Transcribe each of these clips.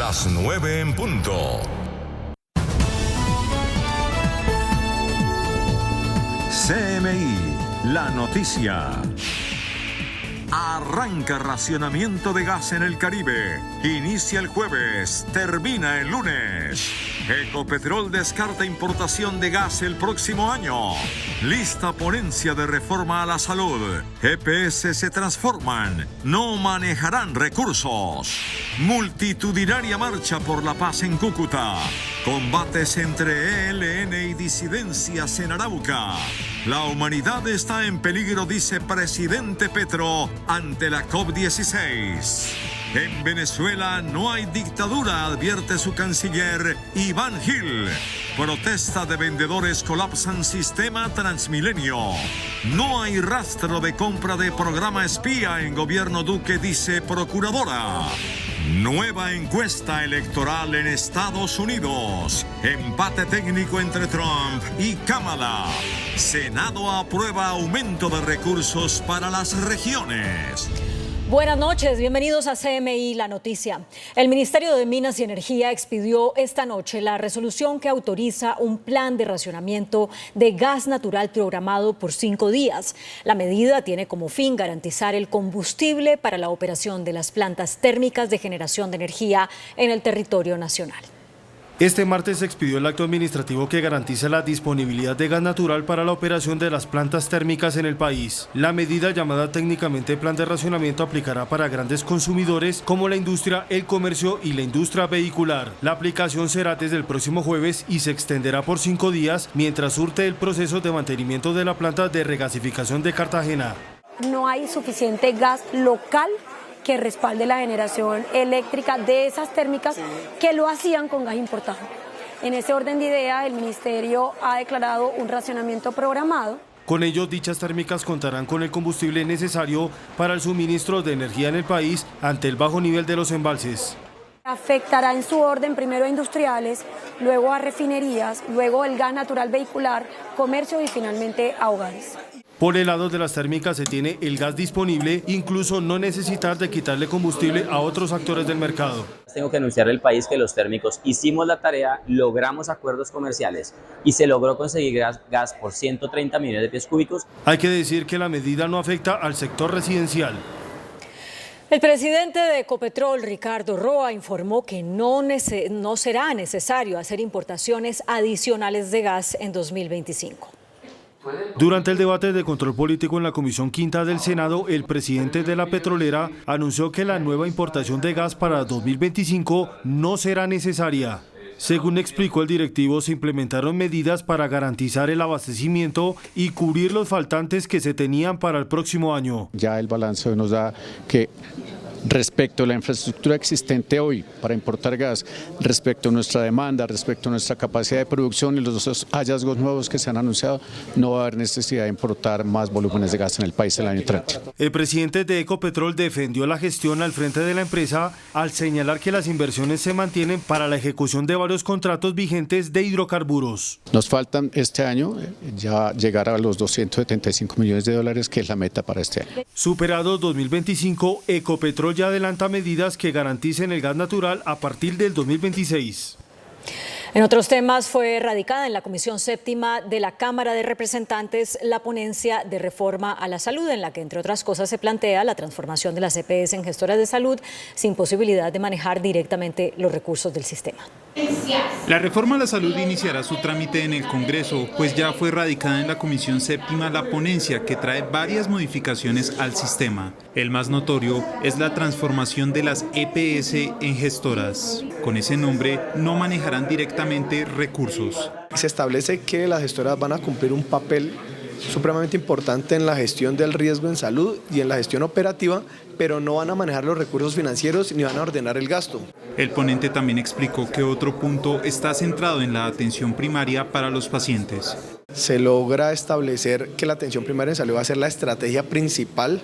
Las 9 en punto. CMI, la noticia. Arranca racionamiento de gas en el Caribe. Inicia el jueves, termina el lunes. Ecopetrol descarta importación de gas el próximo año. Lista ponencia de reforma a la salud. EPS se transforman, no manejarán recursos. Multitudinaria marcha por la paz en Cúcuta. Combates entre ELN y disidencias en Arauca. La humanidad está en peligro, dice presidente Petro ante la COP16. En Venezuela no hay dictadura, advierte su canciller Iván Gil. Protesta de vendedores, colapsan sistema Transmilenio. No hay rastro de compra de programa espía en gobierno Duque, dice procuradora. Nueva encuesta electoral en Estados Unidos. Empate técnico entre Trump y Kamala. Senado aprueba aumento de recursos para las regiones. Buenas noches, bienvenidos a CMI La Noticia. El Ministerio de Minas y Energía expidió esta noche la resolución que autoriza un plan de racionamiento de gas natural programado por 5 días. La medida tiene como fin garantizar el combustible para la operación de las plantas térmicas de generación de energía en el territorio nacional. Este martes se expidió el acto administrativo que garantiza la disponibilidad de gas natural para la operación de las plantas térmicas en el país. La medida, llamada técnicamente Plan de Racionamiento, aplicará para grandes consumidores como la industria, el comercio y la industria vehicular. La aplicación será desde el próximo jueves y se extenderá por 5 días mientras surte el proceso de mantenimiento de la planta de regasificación de Cartagena. No hay suficiente gas local que respalde la generación eléctrica de esas térmicas que lo hacían con gas importado. En ese orden de ideas, el Ministerio ha declarado un racionamiento programado. Con ello, dichas térmicas contarán con el combustible necesario para el suministro de energía en el país ante el bajo nivel de los embalses. Afectará en su orden primero a industriales, luego a refinerías, luego el gas natural vehicular, comercio y finalmente a hogares. Por el lado de las térmicas se tiene el gas disponible, incluso no necesitar de quitarle combustible a otros actores del mercado. Tengo que anunciar al país que los térmicos hicimos la tarea, logramos acuerdos comerciales y se logró conseguir gas por 130 millones de pies cúbicos. Hay que decir que la medida no afecta al sector residencial. El presidente de Ecopetrol, Ricardo Roa, informó que no será necesario hacer importaciones adicionales de gas en 2025. Durante el debate de control político en la Comisión Quinta del Senado, el presidente de la petrolera anunció que la nueva importación de gas para 2025 no será necesaria. Según explicó el directivo, se implementaron medidas para garantizar el abastecimiento y cubrir los faltantes que se tenían para el próximo año. Ya el balance nos da que respecto a la infraestructura existente hoy para importar gas, respecto a nuestra demanda, respecto a nuestra capacidad de producción y los hallazgos nuevos que se han anunciado, no va a haber necesidad de importar más volúmenes de gas en el país el año entrante. El presidente de Ecopetrol defendió la gestión al frente de la empresa al señalar que las inversiones se mantienen para la ejecución de varios contratos vigentes de hidrocarburos. Nos faltan este año ya llegar a los 275 millones de dólares, que es la meta para este año. Superado 2025, Ecopetrol ya adelanta medidas que garanticen el gas natural a partir del 2026. En otros temas, fue radicada en la Comisión Séptima de la Cámara de Representantes la ponencia de reforma a la salud, en la que, entre otras cosas, se plantea la transformación de las EPS en gestoras de salud sin posibilidad de manejar directamente los recursos del sistema. La reforma a la salud iniciará su trámite en el Congreso, pues ya fue radicada en la Comisión Séptima la ponencia que trae varias modificaciones al sistema. El más notorio es la transformación de las EPS en gestoras. Con ese nombre no manejarán directamente recursos. Se establece que las gestoras van a cumplir un papel supremamente importante en la gestión del riesgo en salud y en la gestión operativa, pero no van a manejar los recursos financieros ni van a ordenar el gasto. El ponente también explicó que otro punto está centrado en la atención primaria para los pacientes. Se logra establecer que la atención primaria en salud va a ser la estrategia principal,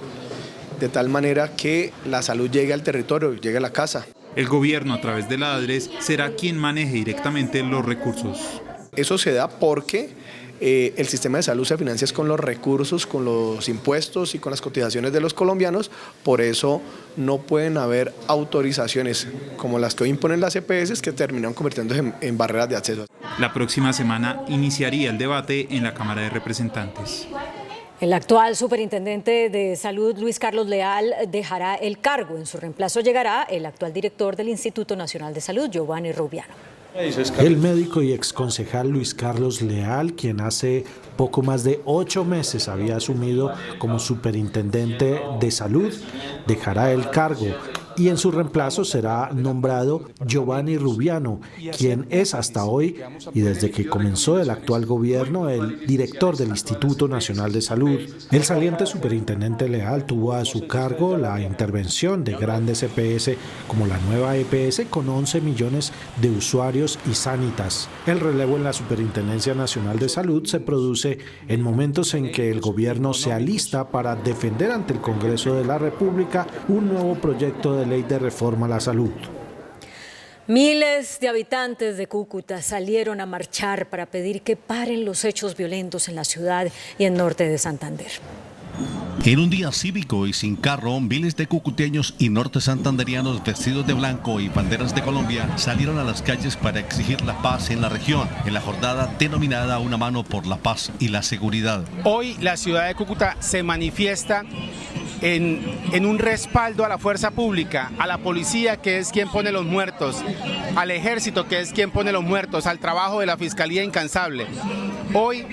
de tal manera que la salud llegue al territorio, llegue a la casa. El gobierno, a través de la ADRES, será quien maneje directamente los recursos. Eso se da porque el sistema de salud se financia con los recursos, con los impuestos y con las cotizaciones de los colombianos, por eso no pueden haber autorizaciones como las que hoy imponen las EPS que terminan convirtiéndose en barreras de acceso. La próxima semana iniciaría el debate en la Cámara de Representantes. El actual superintendente de salud, Luis Carlos Leal, dejará el cargo. En su reemplazo llegará el actual director del Instituto Nacional de Salud, Giovanni Rubiano. El médico y exconcejal Luis Carlos Leal, quien hace poco más de 8 meses había asumido como superintendente de salud, dejará el cargo y en su reemplazo será nombrado Giovanni Rubiano, quien es hasta hoy y desde que comenzó el actual gobierno el director del Instituto Nacional de Salud. El saliente superintendente Leal tuvo a su cargo la intervención de grandes EPS como la nueva EPS con 11 millones de usuarios y Sanitas. El relevo en la Superintendencia Nacional de Salud se produce en momentos en que el gobierno se alista para defender ante el Congreso de la República un nuevo proyecto de ley de reforma a la salud. Miles de habitantes de Cúcuta salieron a marchar para pedir que paren los hechos violentos en la ciudad y en norte de Santander. En un día cívico y sin carro, miles de cucuteños y norte santanderianos vestidos de blanco y banderas de Colombia salieron a las calles para exigir la paz en la región, en la jornada denominada Una mano por la paz y la seguridad. Hoy la ciudad de Cúcuta se manifiesta en un respaldo a la fuerza pública, a la policía, que es quien pone los muertos, al ejército, que es quien pone los muertos, al trabajo de la Fiscalía incansable. Hoy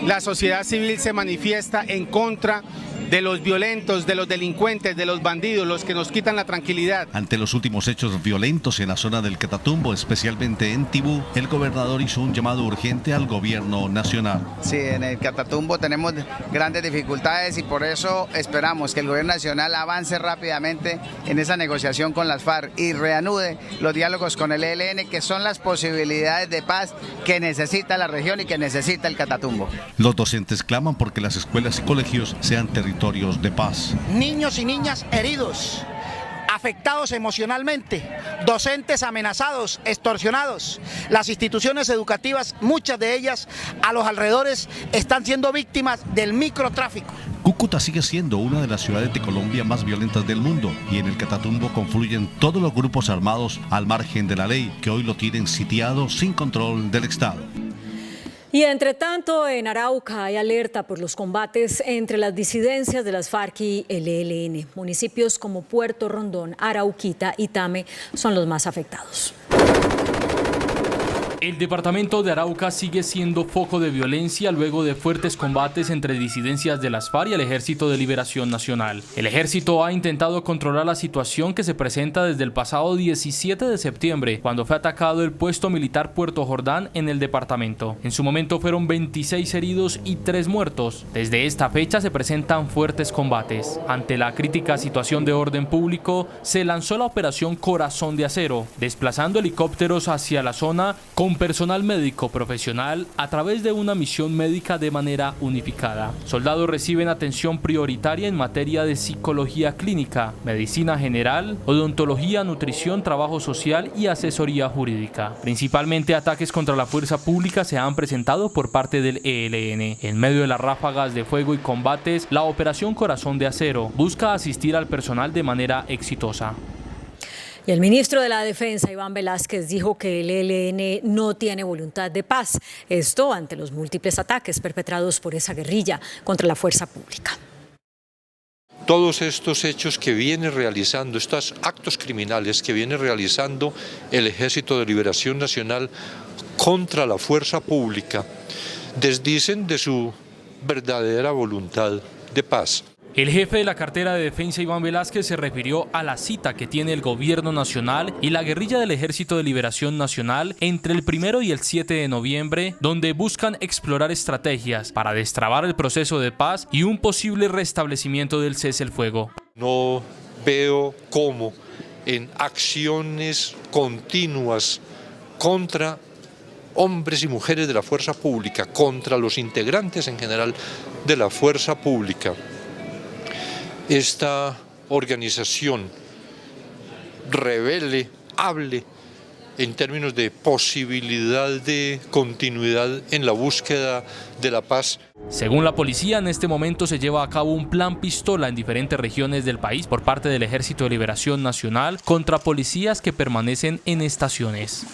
la sociedad civil se manifiesta en contra de los violentos, de los delincuentes, de los bandidos, los que nos quitan la tranquilidad. Ante los últimos hechos violentos en la zona del Catatumbo, especialmente en Tibú, el gobernador hizo un llamado urgente al gobierno nacional. Sí, en el Catatumbo tenemos grandes dificultades y por eso esperamos que el gobierno nacional avance rápidamente en esa negociación con las FARC y reanude los diálogos con el ELN, que son las posibilidades de paz que necesita la región y que necesita el Catatumbo. Los docentes claman porque las escuelas y colegios sean territorios de paz. Niños y niñas heridos, afectados emocionalmente, docentes amenazados, extorsionados. Las instituciones educativas, muchas de ellas a los alrededores, están siendo víctimas del microtráfico. Cúcuta sigue siendo una de las ciudades de Colombia más violentas del mundo y en el Catatumbo confluyen todos los grupos armados al margen de la ley que hoy lo tienen sitiado sin control del Estado. Y entre tanto, en Arauca hay alerta por los combates entre las disidencias de las FARC y el ELN. Municipios como Puerto Rondón, Arauquita y Tame son los más afectados. El departamento de Arauca sigue siendo foco de violencia luego de fuertes combates entre disidencias de las FARC y el Ejército de Liberación Nacional. El ejército ha intentado controlar la situación que se presenta desde el pasado 17 de septiembre, cuando fue atacado el puesto militar Puerto Jordán en el departamento. En su momento fueron 26 heridos y 3 muertos. Desde esta fecha se presentan fuertes combates. Ante la crítica situación de orden público, se lanzó la operación Corazón de Acero, desplazando helicópteros hacia la zona con personal médico profesional a través de una misión médica de manera unificada. Soldados reciben atención prioritaria en materia de psicología clínica, medicina general, odontología, nutrición, trabajo social y asesoría jurídica. Principalmente ataques contra la fuerza pública se han presentado por parte del ELN. En medio de las ráfagas de fuego y combates, la operación Corazón de Acero busca asistir al personal de manera exitosa. Y el ministro de la Defensa, Iván Velásquez, dijo que el ELN no tiene voluntad de paz. Esto ante los múltiples ataques perpetrados por esa guerrilla contra la fuerza pública. Todos estos hechos que viene realizando, estos actos criminales que viene realizando el Ejército de Liberación Nacional contra la fuerza pública, desdicen de su verdadera voluntad de paz. El jefe de la cartera de defensa, Iván Velásquez, se refirió a la cita que tiene el gobierno nacional y la guerrilla del Ejército de Liberación Nacional entre el 1 y el 7 de noviembre, donde buscan explorar estrategias para destrabar el proceso de paz y un posible restablecimiento del cese el fuego. No veo cómo en acciones continuas contra hombres y mujeres de la fuerza pública, contra los integrantes en general de la fuerza pública, esta organización rebelde, hable en términos de posibilidad de continuidad en la búsqueda de la paz. Según la policía, en este momento se lleva a cabo un plan pistola en diferentes regiones del país por parte del Ejército de Liberación Nacional contra policías que permanecen en estaciones.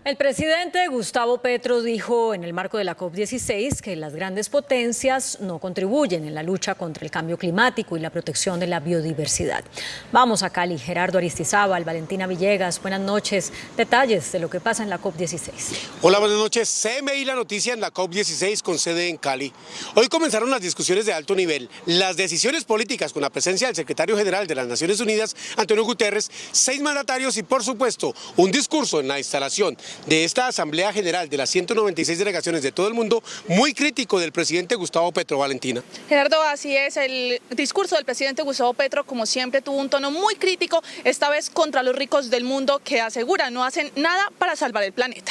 El presidente Gustavo Petro dijo en el marco de la COP16 que las grandes potencias no contribuyen en la lucha contra el cambio climático y la protección de la biodiversidad. Vamos a Cali. Gerardo Aristizábal, Valentina Villegas, buenas noches. Detalles de lo que pasa en la COP16. Hola, buenas noches. CMI La Noticia en la COP16 con sede en Cali. Hoy comenzaron las discusiones de alto nivel. Las decisiones políticas con la presencia del secretario general de las Naciones Unidas, Antonio Guterres, 6 mandatarios y, por supuesto, un discurso en la instalación de esta Asamblea General de las 196 delegaciones de todo el mundo, muy crítico del presidente Gustavo Petro. Valentina. Gerardo, así es, el discurso del presidente Gustavo Petro, como siempre, tuvo un tono muy crítico, esta vez contra los ricos del mundo que aseguran no hacen nada para salvar el planeta.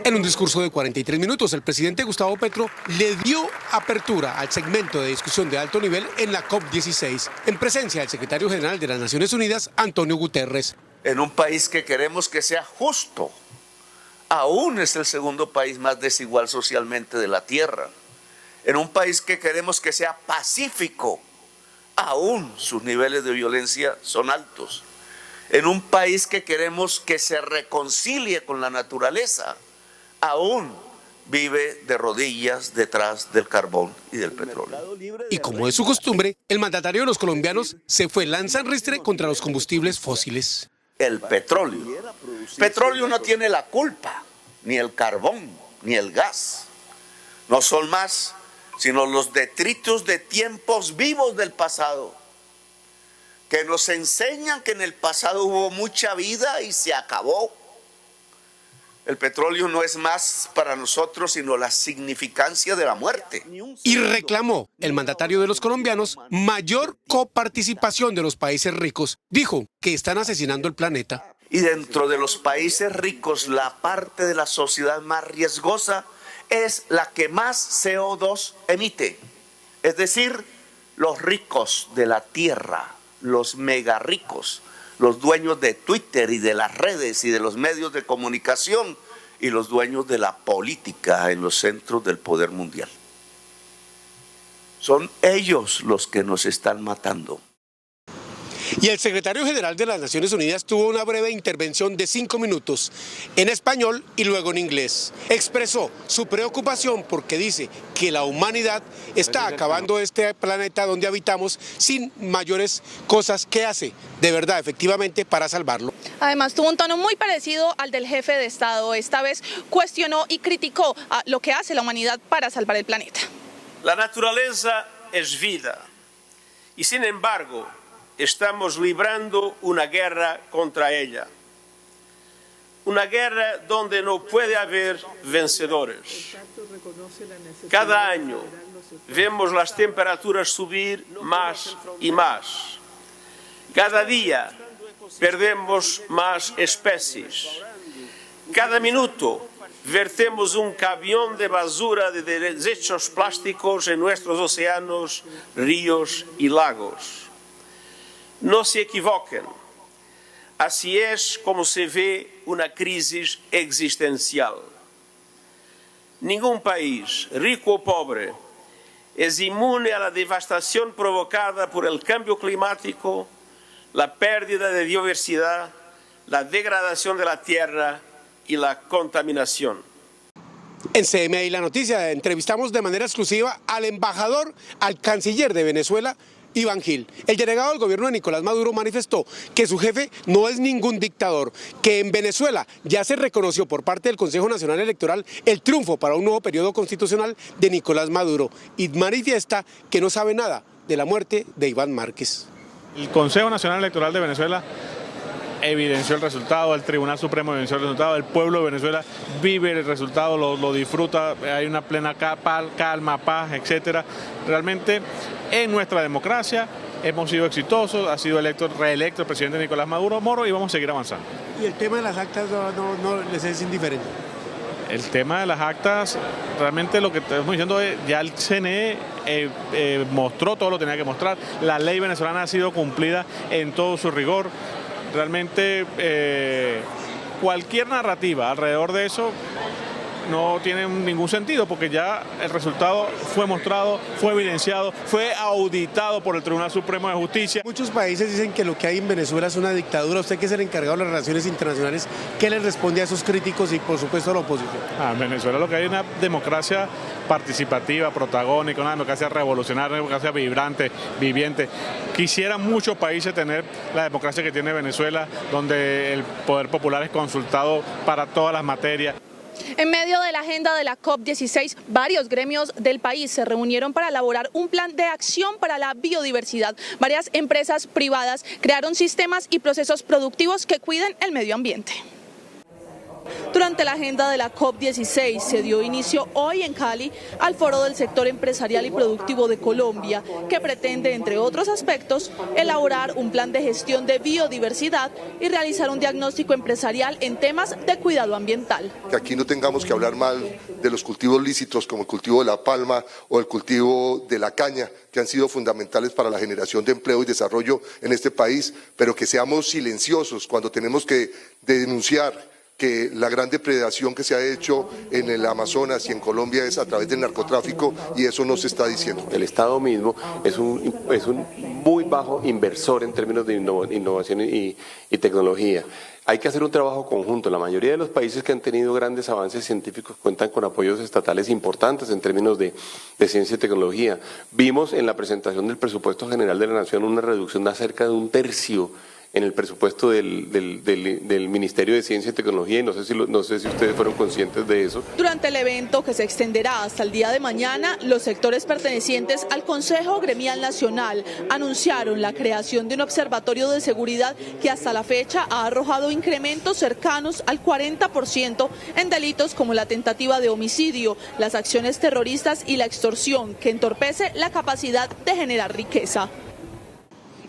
En un discurso de 43 minutos, el presidente Gustavo Petro le dio apertura al segmento de discusión de alto nivel en la COP16, en presencia del secretario general de las Naciones Unidas, Antonio Guterres. En un país que queremos que sea justo, aún es el segundo país más desigual socialmente de la Tierra. En un país que queremos que sea pacífico, aún sus niveles de violencia son altos. En un país que queremos que se reconcilie con la naturaleza, aún vive de rodillas detrás del carbón y del petróleo. Y como es su costumbre, el mandatario de los colombianos se fue lanza en ristre contra los combustibles fósiles. El petróleo. Petróleo no tiene la culpa, ni el carbón, ni el gas. No son más sino los detritos de tiempos vivos del pasado, que nos enseñan que en el pasado hubo mucha vida y se acabó. El petróleo no es más para nosotros sino la significancia de la muerte. Y reclamó el mandatario de los colombianos mayor coparticipación de los países ricos. Dijo que están asesinando el planeta. Y dentro de los países ricos, la parte de la sociedad más riesgosa es la que más CO2 emite. Es decir, los ricos de la tierra, los mega ricos, los dueños de Twitter y de las redes y de los medios de comunicación y los dueños de la política en los centros del poder mundial. Son ellos los que nos están matando. Y el secretario general de las Naciones Unidas tuvo una breve intervención de 5 minutos en español y luego en inglés. Expresó su preocupación porque dice que la humanidad está acabando este planeta donde habitamos sin mayores cosas que hace de verdad, efectivamente, para salvarlo. Además, tuvo un tono muy parecido al del jefe de Estado. Esta vez cuestionó y criticó lo que hace la humanidad para salvar el planeta. La naturaleza es vida y, sin embargo, estamos librando una guerra contra ella. Una guerra donde no puede haber vencedores. Cada año vemos las temperaturas subir más y más. Cada día perdemos más especies. Cada minuto vertemos un camión de basura de desechos plásticos en nuestros océanos, ríos y lagos. No se equivoquen, así es como se ve una crisis existencial. Ningún país, rico o pobre, es inmune a la devastación provocada por el cambio climático, la pérdida de biodiversidad, la degradación de la tierra y la contaminación. En CMI La Noticia entrevistamos de manera exclusiva al embajador, al canciller de Venezuela, Iván Gil. El delegado del gobierno de Nicolás Maduro manifestó que su jefe no es ningún dictador, que en Venezuela ya se reconoció por parte del Consejo Nacional Electoral el triunfo para un nuevo periodo constitucional de Nicolás Maduro y manifiesta que no sabe nada de la muerte de Iván Márquez. El Consejo Nacional Electoral de Venezuela evidenció el resultado, el Tribunal Supremo evidenció el resultado, el pueblo de Venezuela vive el resultado, lo disfruta, hay una plena calma, paz, etcétera. Realmente en nuestra democracia hemos sido exitosos, ha sido reelecto el presidente Nicolás Maduro Moro y vamos a seguir avanzando. ¿Y el tema de las actas no les es indiferente? El tema de las actas, realmente lo que estamos diciendo es, ya el CNE mostró todo lo que tenía que mostrar, la ley venezolana ha sido cumplida en todo su rigor, realmente cualquier narrativa alrededor de eso no tiene ningún sentido porque ya el resultado fue mostrado, fue evidenciado, fue auditado por el Tribunal Supremo de Justicia. Muchos países dicen que lo que hay en Venezuela es una dictadura. Usted, que es el encargado de las relaciones internacionales, ¿qué le responde a esos críticos y por supuesto a la oposición? En Venezuela lo que hay es una democracia participativa, protagónica, una democracia revolucionaria, una democracia vibrante, viviente. Quisieran muchos países tener la democracia que tiene Venezuela, donde el poder popular es consultado para todas las materias. En medio de la agenda de la COP16, varios gremios del país se reunieron para elaborar un plan de acción para la biodiversidad. Varias empresas privadas crearon sistemas y procesos productivos que cuiden el medio ambiente. Durante la agenda de la COP16 se dio inicio hoy en Cali al Foro del Sector Empresarial y Productivo de Colombia, que pretende, entre otros aspectos, elaborar un plan de gestión de biodiversidad y realizar un diagnóstico empresarial en temas de cuidado ambiental. Que aquí no tengamos que hablar mal de los cultivos lícitos como el cultivo de la palma o el cultivo de la caña, que han sido fundamentales para la generación de empleo y desarrollo en este país, pero que seamos silenciosos cuando tenemos que denunciar que la gran depredación que se ha hecho en el Amazonas y en Colombia es a través del narcotráfico y eso no se está diciendo. El Estado mismo es un muy bajo inversor en términos de innovación y tecnología. Hay que hacer un trabajo conjunto. La mayoría de los países que han tenido grandes avances científicos cuentan con apoyos estatales importantes en términos de ciencia y tecnología. Vimos en la presentación del presupuesto general de la Nación una reducción de cerca de 1/3 en el presupuesto del Ministerio de Ciencia y Tecnología, y no sé si ustedes fueron conscientes de eso. Durante el evento, que se extenderá hasta el día de mañana, los sectores pertenecientes al Consejo Gremial Nacional anunciaron la creación de un observatorio de seguridad que hasta la fecha ha arrojado incrementos cercanos al 40% en delitos como la tentativa de homicidio, las acciones terroristas y la extorsión, que entorpece la capacidad de generar riqueza.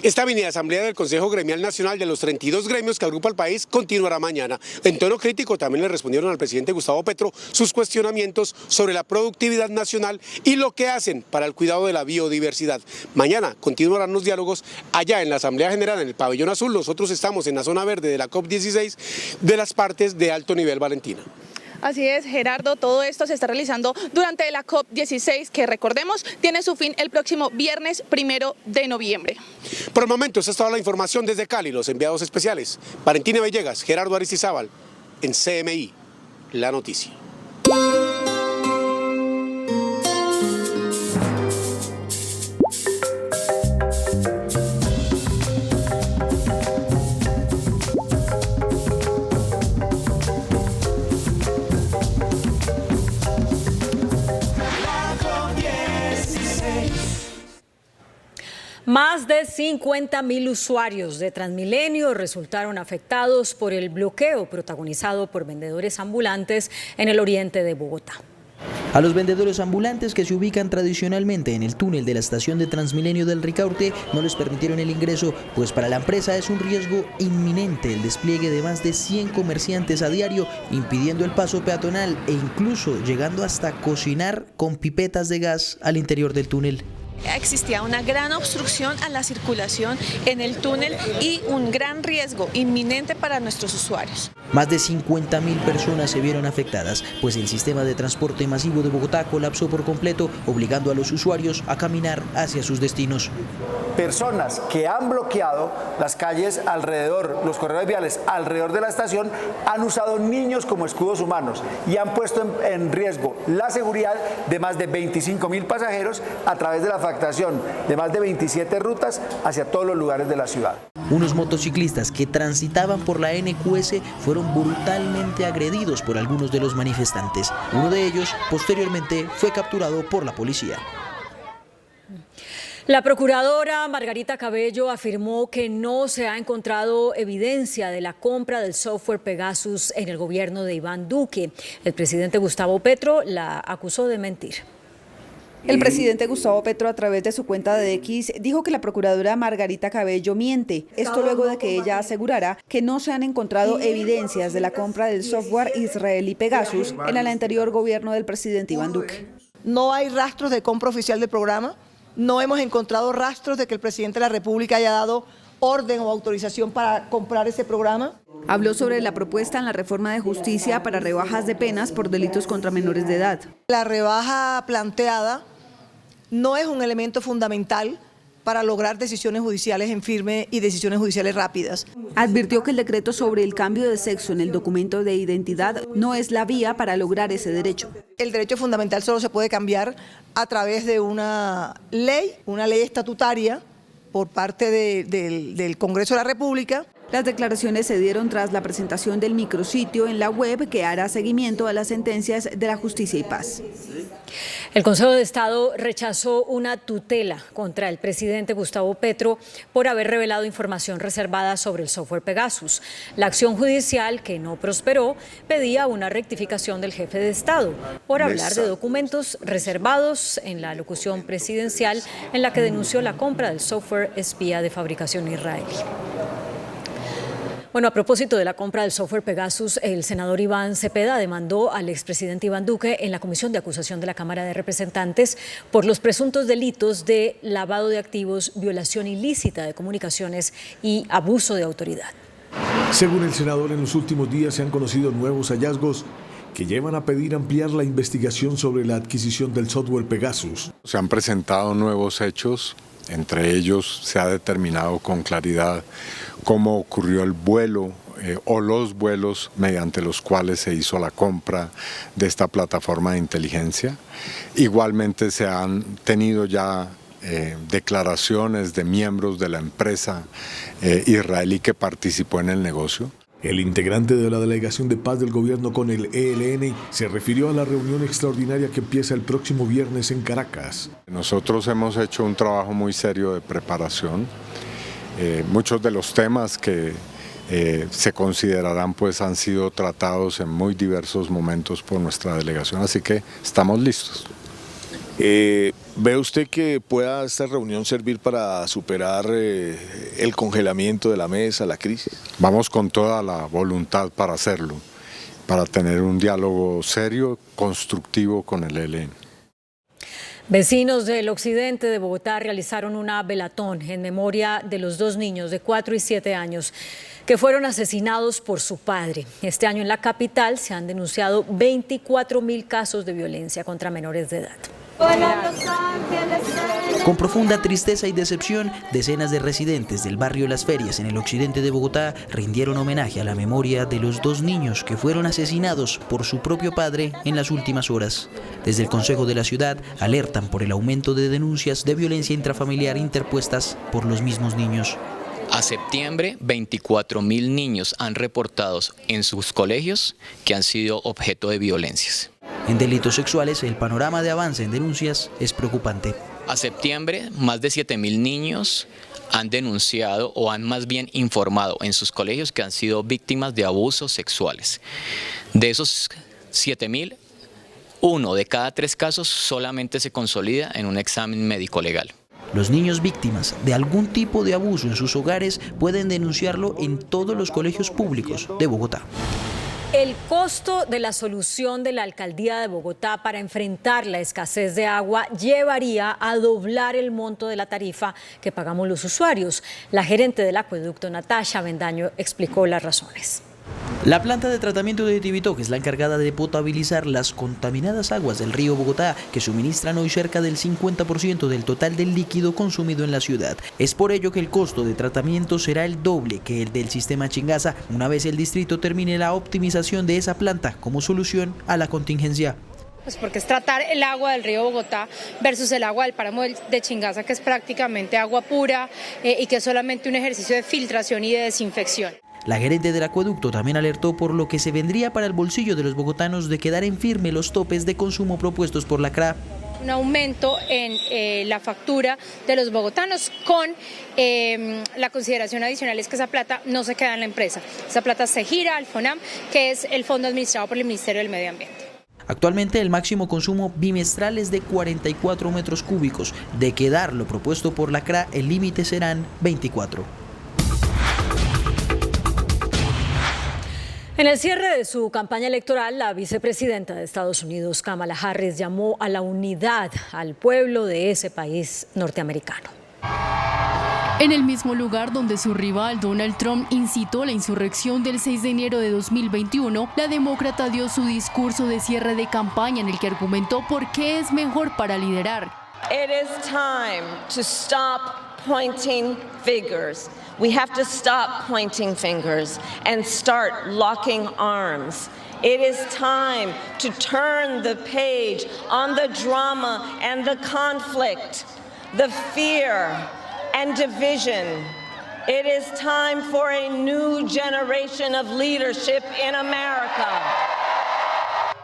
Esta mini asamblea del Consejo Gremial Nacional de los 32 gremios que agrupa al país continuará mañana. En tono crítico también le respondieron al presidente Gustavo Petro sus cuestionamientos sobre la productividad nacional y lo que hacen para el cuidado de la biodiversidad. Mañana continuarán los diálogos allá en la Asamblea General en el Pabellón Azul. Nosotros estamos en la zona verde de la COP16 de las partes de alto nivel, Valentina. Así es, Gerardo, todo esto se está realizando durante la COP16, que recordemos tiene su fin el próximo viernes 1 de noviembre. Por el momento, esta es toda la información desde Cali, los enviados especiales. Valentina Villegas, Gerardo Aristizábal, en CMI, La Noticia. Más de 50.000 usuarios de Transmilenio resultaron afectados por el bloqueo protagonizado por vendedores ambulantes en el oriente de Bogotá. A los vendedores ambulantes que se ubican tradicionalmente en el túnel de la estación de Transmilenio del Ricaurte no les permitieron el ingreso, pues para la empresa es un riesgo inminente el despliegue de más de 100 comerciantes a diario, impidiendo el paso peatonal e incluso llegando hasta cocinar con pipetas de gas al interior del túnel. Existía una gran obstrucción a la circulación en el túnel y un gran riesgo inminente para nuestros usuarios. Más de 50.000 personas se vieron afectadas, pues el sistema de transporte masivo de Bogotá colapsó por completo, obligando a los usuarios a caminar hacia sus destinos. Personas que han bloqueado las calles alrededor, los corredores viales alrededor de la estación, han usado niños como escudos humanos y han puesto en riesgo la seguridad de más de 25.000 pasajeros a través de la facturación de más de 27 rutas hacia todos los lugares de la ciudad. Unos motociclistas que transitaban por la NQS fueron brutalmente agredidos por algunos de los manifestantes. Uno de ellos posteriormente fue capturado por la policía. La procuradora Margarita Cabello afirmó que no se ha encontrado evidencia de la compra del software Pegasus en el gobierno de Iván Duque. El presidente Gustavo Petro la acusó de mentir. El presidente Gustavo Petro, a través de su cuenta de X, dijo que la procuradora Margarita Cabello miente. Esto luego de que ella asegurara que no se han encontrado evidencias de la compra del software israelí Pegasus en el anterior gobierno del presidente Iván Duque. No hay rastros de compra oficial del programa. No hemos encontrado rastros de que el presidente de la República haya dado orden o autorización para comprar ese programa. Habló sobre la propuesta en la reforma de justicia para rebajas de penas por delitos contra menores de edad. La rebaja planteada no es un elemento fundamental para lograr decisiones judiciales en firme y decisiones judiciales rápidas. Advirtió que el decreto sobre el cambio de sexo en el documento de identidad no es la vía para lograr ese derecho. El derecho fundamental solo se puede cambiar a través de una ley estatutaria por parte del Congreso de la República. Las declaraciones se dieron tras la presentación del micrositio en la web que hará seguimiento a las sentencias de la Justicia y Paz. El Consejo de Estado rechazó una tutela contra el presidente Gustavo Petro por haber revelado información reservada sobre el software Pegasus. La acción judicial, que no prosperó, pedía una rectificación del jefe de Estado por hablar de documentos reservados en la locución presidencial en la que denunció la compra del software espía de fabricación israelí. Bueno, a propósito de la compra del software Pegasus, el senador Iván Cepeda demandó al expresidente Iván Duque en la Comisión de Acusación de la Cámara de Representantes por los presuntos delitos de lavado de activos, violación ilícita de comunicaciones y abuso de autoridad. Según el senador, en los últimos días se han conocido nuevos hallazgos que llevan a pedir ampliar la investigación sobre la adquisición del software Pegasus. Se han presentado nuevos hechos. Entre ellos se ha determinado con claridad cómo ocurrió el vuelo o los vuelos mediante los cuales se hizo la compra de esta plataforma de inteligencia. Igualmente se han tenido ya declaraciones de miembros de la empresa israelí que participó en el negocio. El integrante de la Delegación de Paz del Gobierno con el ELN se refirió a la reunión extraordinaria que empieza el próximo viernes en Caracas. Nosotros hemos hecho un trabajo muy serio de preparación. Muchos de los temas que se considerarán pues han sido tratados en muy diversos momentos por nuestra delegación, así que estamos listos. ¿Ve usted que pueda esta reunión servir para superar el congelamiento de la mesa, la crisis? Vamos con toda la voluntad para hacerlo, para tener un diálogo serio, constructivo con el ELN. Vecinos del occidente de Bogotá realizaron una velatón en memoria de los dos niños de 4 y 7 años que fueron asesinados por su padre. Este año en la capital se han denunciado 24.000 casos de violencia contra menores de edad. Con profunda tristeza y decepción, decenas de residentes del barrio Las Ferias en el occidente de Bogotá rindieron homenaje a la memoria de los dos niños que fueron asesinados por su propio padre en las últimas horas. Desde el Consejo de la Ciudad alertan por el aumento de denuncias de violencia intrafamiliar interpuestas por los mismos niños. A septiembre, 24.000 niños han reportado en sus colegios que han sido objeto de violencias. En delitos sexuales, el panorama de avance en denuncias es preocupante. A septiembre, más de 7.000 niños han denunciado o han más bien informado en sus colegios que han sido víctimas de abusos sexuales. De esos 7.000, 1 de cada 3 casos solamente se consolida en un examen médico legal. Los niños víctimas de algún tipo de abuso en sus hogares pueden denunciarlo en todos los colegios públicos de Bogotá. El costo de la solución de la alcaldía de Bogotá para enfrentar la escasez de agua llevaría a doblar el monto de la tarifa que pagamos los usuarios. La gerente del acueducto, Natasha Bendaño, explicó las razones. La planta de tratamiento de Tibitoque es la encargada de potabilizar las contaminadas aguas del río Bogotá, que suministran hoy cerca del 50% del total del líquido consumido en la ciudad. Es por ello que el costo de tratamiento será el doble que el del sistema Chingaza, una vez el distrito termine la optimización de esa planta como solución a la contingencia. Pues porque es tratar el agua del río Bogotá versus el agua del páramo de Chingaza, que es prácticamente agua pura y que es solamente un ejercicio de filtración y de desinfección. La gerente del acueducto también alertó por lo que se vendría para el bolsillo de los bogotanos de quedar en firme los topes de consumo propuestos por la CRA. Un aumento en la factura de los bogotanos con la consideración adicional es que esa plata no se queda en la empresa. Esa plata se gira al FONAM, que es el fondo administrado por el Ministerio del Medio Ambiente. Actualmente el máximo consumo bimestral es de 44 metros cúbicos. De quedar lo propuesto por la CRA, el límite serán 24. En el cierre de su campaña electoral, la vicepresidenta de Estados Unidos, Kamala Harris, llamó a la unidad al pueblo de ese país norteamericano. En el mismo lugar donde su rival Donald Trump incitó la insurrección del 6 de enero de 2021, la demócrata dio su discurso de cierre de campaña en el que argumentó por qué es mejor para liderar. It is time to stop pointing fingers. We have to stop pointing fingers and start locking arms. It is time to turn the page on the drama and the conflict, the fear and division. It is time for a new generation of leadership in America.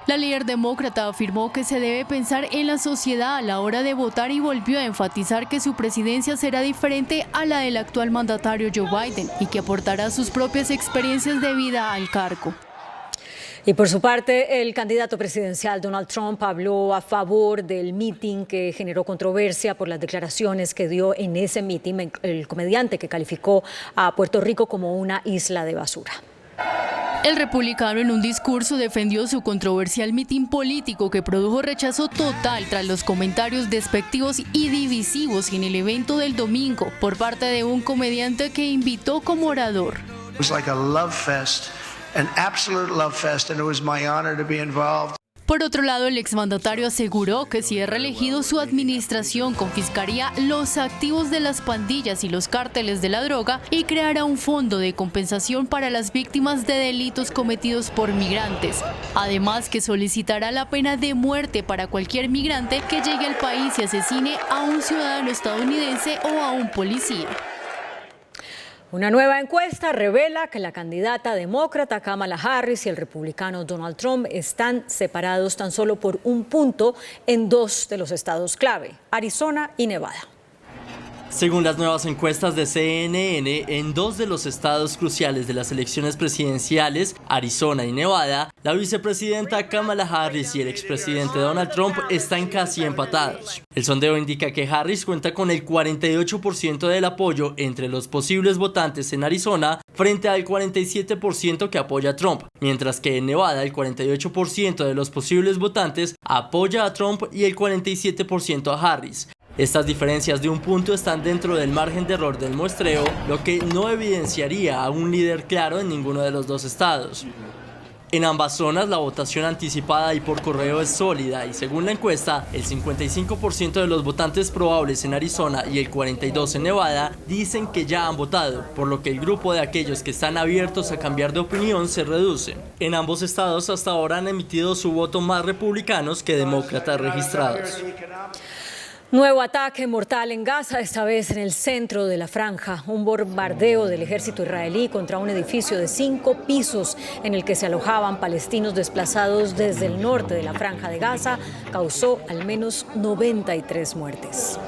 La líder demócrata afirmó que se debe pensar en la sociedad a la hora de votar y volvió a enfatizar que su presidencia será diferente a la del actual mandatario Joe Biden y que aportará sus propias experiencias de vida al cargo. Y por su parte, el candidato presidencial Donald Trump habló a favor del mitin que generó controversia por las declaraciones que dio en ese mitin el comediante que calificó a Puerto Rico como una isla de basura. El republicano en un discurso defendió su controversial mitin político que produjo rechazo total tras los comentarios despectivos y divisivos en el evento del domingo por parte de un comediante que invitó como orador. It was like a love fest, an absolute love fest, and it was my honor to be involved. Por otro lado, el exmandatario aseguró que si es reelegido, su administración confiscaría los activos de las pandillas y los cárteles de la droga y creará un fondo de compensación para las víctimas de delitos cometidos por migrantes. Además, que solicitará la pena de muerte para cualquier migrante que llegue al país y asesine a un ciudadano estadounidense o a un policía. Una nueva encuesta revela que la candidata demócrata Kamala Harris y el republicano Donald Trump están separados tan solo por un punto en dos de los estados clave, Arizona y Nevada. Según las nuevas encuestas de CNN, en dos de los estados cruciales de las elecciones presidenciales, Arizona y Nevada, la vicepresidenta Kamala Harris y el expresidente Donald Trump están casi empatados. El sondeo indica que Harris cuenta con el 48% del apoyo entre los posibles votantes en Arizona frente al 47% que apoya a Trump, mientras que en Nevada el 48% de los posibles votantes apoya a Trump y el 47% a Harris. Estas diferencias de un punto están dentro del margen de error del muestreo, lo que no evidenciaría a un líder claro en ninguno de los dos estados. En ambas zonas la votación anticipada y por correo es sólida y según la encuesta, el 55% de los votantes probables en Arizona y el 42% en Nevada dicen que ya han votado, por lo que el grupo de aquellos que están abiertos a cambiar de opinión se reduce. En ambos estados hasta ahora han emitido su voto más republicanos que demócratas registrados. Nuevo ataque mortal en Gaza, esta vez en el centro de la franja. Un bombardeo del ejército israelí contra un edificio de 5 pisos en el que se alojaban palestinos desplazados desde el norte de la franja de Gaza causó al menos 93 muertes.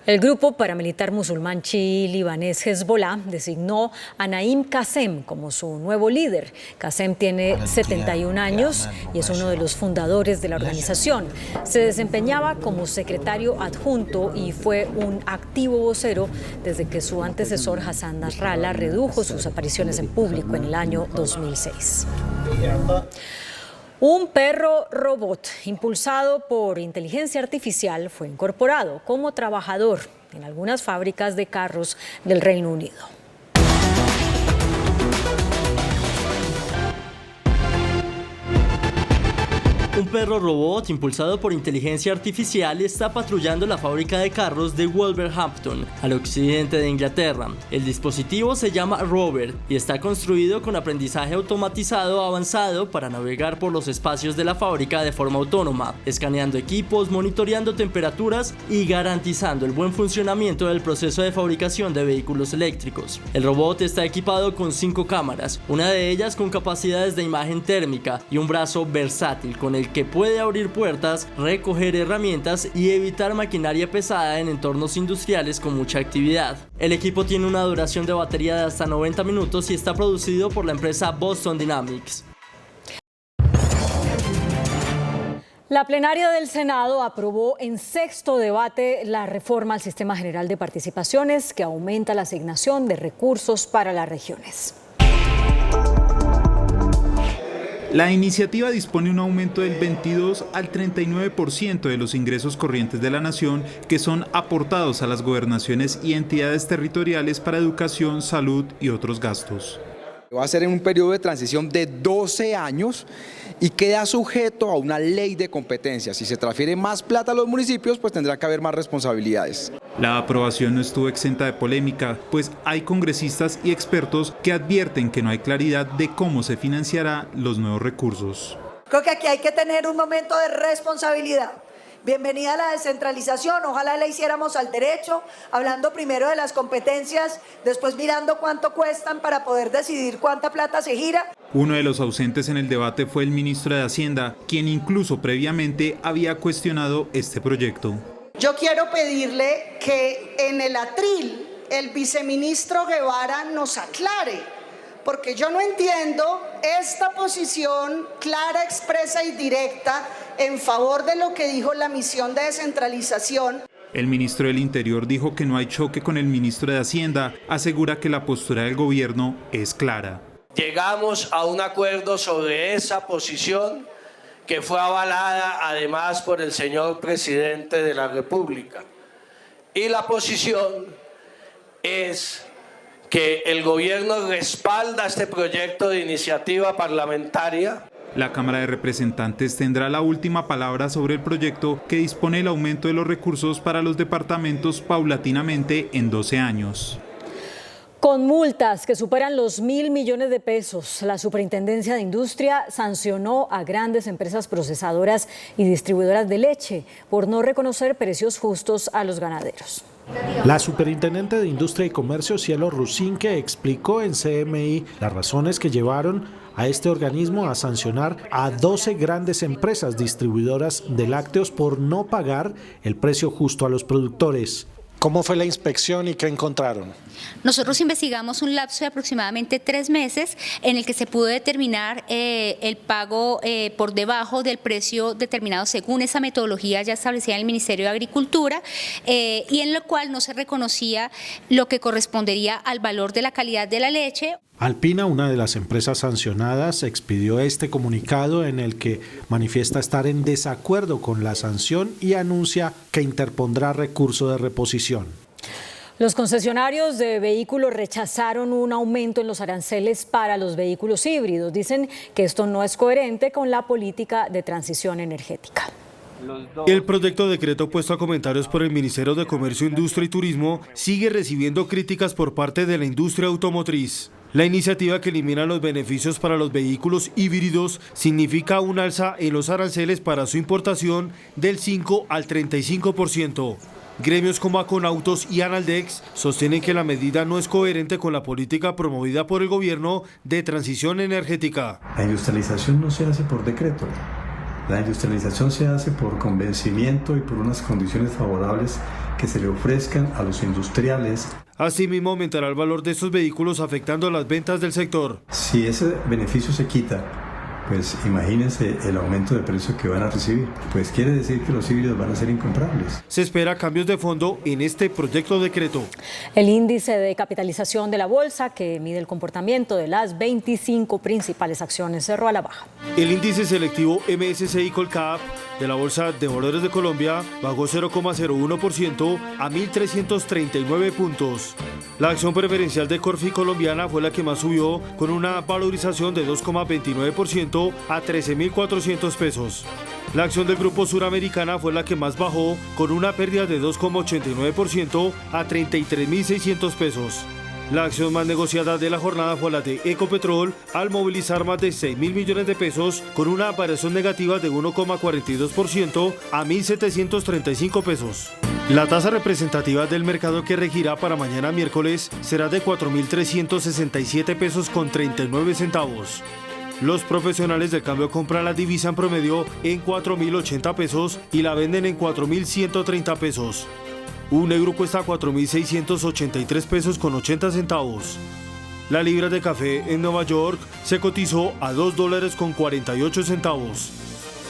El grupo paramilitar musulmán chií libanés Hezbollah designó a Naim Qassem como su nuevo líder. Qassem tiene 71 años y es uno de los fundadores de la organización. Se desempeñaba como secretario adjunto y fue un activo vocero desde que su antecesor Hassan Nasrallah redujo sus apariciones en público en el año 2006. Un perro robot impulsado por inteligencia artificial fue incorporado como trabajador en algunas fábricas de carros del Reino Unido. Un perro robot impulsado por inteligencia artificial está patrullando la fábrica de carros de Wolverhampton, al occidente de Inglaterra. El dispositivo se llama Rover y está construido con aprendizaje automatizado avanzado para navegar por los espacios de la fábrica de forma autónoma, escaneando equipos, monitoreando temperaturas y garantizando el buen funcionamiento del proceso de fabricación de vehículos eléctricos. El robot está equipado con 5 cámaras, una de ellas con capacidades de imagen térmica y un brazo versátil con el que puede abrir puertas, recoger herramientas y evitar maquinaria pesada en entornos industriales con mucha actividad. El equipo tiene una duración de batería de hasta 90 minutos y está producido por la empresa Boston Dynamics. La plenaria del Senado aprobó en sexto debate la reforma al Sistema General de Participaciones que aumenta la asignación de recursos para las regiones. La iniciativa dispone un aumento del 22 al 39% de los ingresos corrientes de la nación que son aportados a las gobernaciones y entidades territoriales para educación, salud y otros gastos. Va a ser en un periodo de transición de 12 años y queda sujeto a una ley de competencias. Si se transfiere más plata a los municipios, pues tendrá que haber más responsabilidades. La aprobación no estuvo exenta de polémica, pues hay congresistas y expertos que advierten que no hay claridad de cómo se financiará los nuevos recursos. Creo que aquí hay que tener un momento de responsabilidad. Bienvenida a la descentralización, ojalá la hiciéramos al derecho, hablando primero de las competencias, después mirando cuánto cuestan para poder decidir cuánta plata se gira. Uno de los ausentes en el debate fue el ministro de Hacienda, quien incluso previamente había cuestionado este proyecto. Yo quiero pedirle que en el atril el viceministro Guevara nos aclare, porque yo no entiendo esta posición clara, expresa y directa en favor de lo que dijo la misión de descentralización. El ministro del Interior dijo que no hay choque con el ministro de Hacienda, asegura que la postura del gobierno es clara. Llegamos a un acuerdo sobre esa posición que fue avalada además por el señor presidente de la República. Y la posición es que el gobierno respalda este proyecto de iniciativa parlamentaria. La Cámara de Representantes tendrá la última palabra sobre el proyecto que dispone el aumento de los recursos para los departamentos paulatinamente en 12 años. Con multas que superan los 1.000 millones de pesos, la Superintendencia de Industria sancionó a grandes empresas procesadoras y distribuidoras de leche por no reconocer precios justos a los ganaderos. La superintendente de Industria y Comercio, Cielo Rusinque, explicó en CMI las razones que llevaron a este organismo a sancionar a 12 grandes empresas distribuidoras de lácteos por no pagar el precio justo a los productores. ¿Cómo fue la inspección y qué encontraron? Nosotros investigamos un lapso de aproximadamente 3 meses en el que se pudo determinar el pago por debajo del precio determinado según esa metodología ya establecida en el Ministerio de Agricultura y en lo cual no se reconocía lo que correspondería al valor de la calidad de la leche. Alpina, una de las empresas sancionadas, expidió este comunicado en el que manifiesta estar en desacuerdo con la sanción y anuncia que interpondrá recurso de reposición. Los concesionarios de vehículos rechazaron un aumento en los aranceles para los vehículos híbridos. Dicen que esto no es coherente con la política de transición energética. El proyecto de decreto puesto a comentarios por el Ministerio de Comercio, Industria y Turismo sigue recibiendo críticas por parte de la industria automotriz. La iniciativa que elimina los beneficios para los vehículos híbridos significa un alza en los aranceles para su importación del 5 al 35%. Gremios como Aconautos y Analdex sostienen que la medida no es coherente con la política promovida por el gobierno de transición energética. La industrialización no se hace por decreto. La industrialización se hace por convencimiento y por unas condiciones favorables que se le ofrezcan a los industriales. Asimismo, aumentará el valor de estos vehículos afectando las ventas del sector. Si ese beneficio se quita, pues imagínense el aumento de precio que van a recibir. Pues quiere decir que los híbridos van a ser incomprables. Se espera cambios de fondo en este proyecto de decreto. El índice de capitalización de la bolsa, que mide el comportamiento de las 25 principales acciones, cerró a la baja. El índice selectivo MSCI Colcap de la Bolsa de Valores de Colombia bajó 0,01% a 1.339 puntos. La acción preferencial de Corfi colombiana fue la que más subió, con una valorización de 2,29% a 13.400 pesos. La acción del Grupo Suramericana fue la que más bajó, con una pérdida de 2,89% a 33.600 pesos. La acción más negociada de la jornada fue la de Ecopetrol, al movilizar más de 6.000 millones de pesos, con una variación negativa de 1,42% a 1.735 pesos. La tasa representativa del mercado que regirá para mañana miércoles será de 4.367 pesos con 39 centavos. Los profesionales del cambio compran la divisa en promedio en 4.080 pesos y la venden en 4.130 pesos. Un negro cuesta 4.683 pesos con 80 centavos. La libra de café en Nueva York se cotizó a $2 con 48 centavos.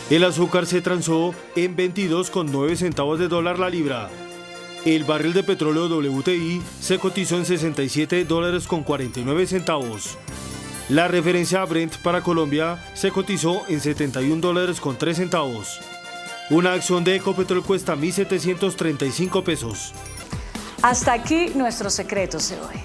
El azúcar se transó en 22,9 centavos de dólar la libra. El barril de petróleo WTI se cotizó en $67.49. La referencia Brent para Colombia se cotizó en $71.03. Una acción de Ecopetrol cuesta 1.735 pesos. Hasta aquí nuestros secretos de hoy.